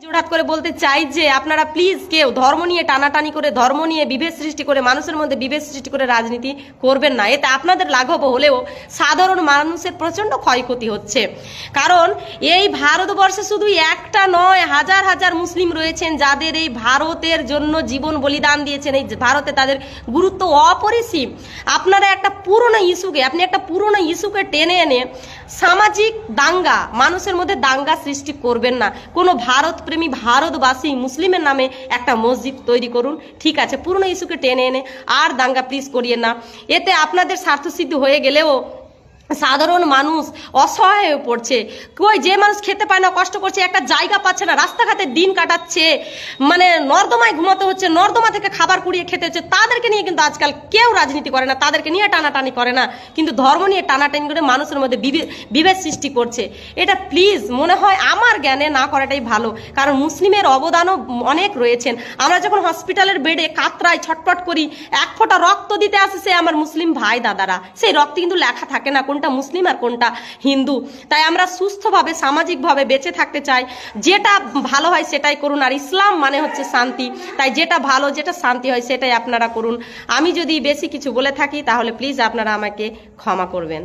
জোড়হাত করে বলতে চাই যে আপনারা প্লিজ কেউ ধর্ম নিয়ে টানাটানি করে, ধর্ম নিয়ে বিভেদ সৃষ্টি করে, মানুষের মধ্যে বিভেদ সৃষ্টি করে রাজনীতি করবেন না। এতে আপনাদের লাঘব হলেও সাধারণ মানুষের প্রচন্ড ক্ষয়ক্ষতি হচ্ছে। কারণ এই ভারতবর্ষে শুধু একটা নয়, হাজার হাজার মুসলিম রয়েছেন যাদের এই ভারতের জন্য জীবন বলিদান দিয়েছেন। এই ভারতে তাদের গুরুত্ব অপরিসীম। আপনারা একটা পুরনো ইস্যুকে টেনে এনে সামাজিক দাঙ্গা, মানুষের মধ্যে দাঙ্গা সৃষ্টি করবেন না। কোনো ভারতপ্রেমী ভারতবাসী মুসলিমের নামে একটা মসজিদ তৈরি করুন, ঠিক আছে, পুরনো ইস্যুকে টেনে এনে আর দাঙ্গা প্লিজ করিয়েন না। এতে আপনাদের স্বার্থসিদ্ধি হয়ে গেলেও সাধারণ মানুষ অসহায় হয়ে পড়ছে। কই যে মানুষ খেতে পায় না, কষ্ট করছে, একটা জায়গা পাচ্ছে না, রাস্তাঘাটে দিন কাটাচ্ছে, মানে নর্দমায় ঘুমাতে হচ্ছে, নর্দমা থেকে খাবার কুড়িয়ে খেতে হচ্ছে, তাদেরকে নিয়ে কিন্তু আজকাল কেউ রাজনীতি করে না, তাদেরকে নিয়ে টানাটানি করে না, কিন্তু ধর্ম নিয়ে টানাটানি করে মানুষের মধ্যে বিভেদ সৃষ্টি করছে। এটা প্লিজ মনে হয় আমার জ্ঞানে না করাটাই ভালো। কারণ মুসলিমের অবদানও অনেক রয়েছেন। আমরা যখন হসপিটালের বেডে কাতরাই ছটফট করি, এক ফোঁটা রক্ত দিতে আসে সে আমার মুসলিম ভাই দাদারা, সেই রক্তে কিন্তু লেখা থাকে না কোনটা মুসলিম আর কোনটা হিন্দু। তাই আমরা সুস্থভাবে সামাজিকভাবে বেঁচে থাকতে চাই, যেটা ভালো হয় সেটাই করুন। আর ইসলাম মানে হচ্ছে শান্তি, তাই যেটা ভালো, যেটা শান্তি হয় সেটাই আপনারা করুন। আমি যদি বেশি কিছু বলে থাকি তাহলে প্লিজ আপনারা আমাকে ক্ষমা করবেন।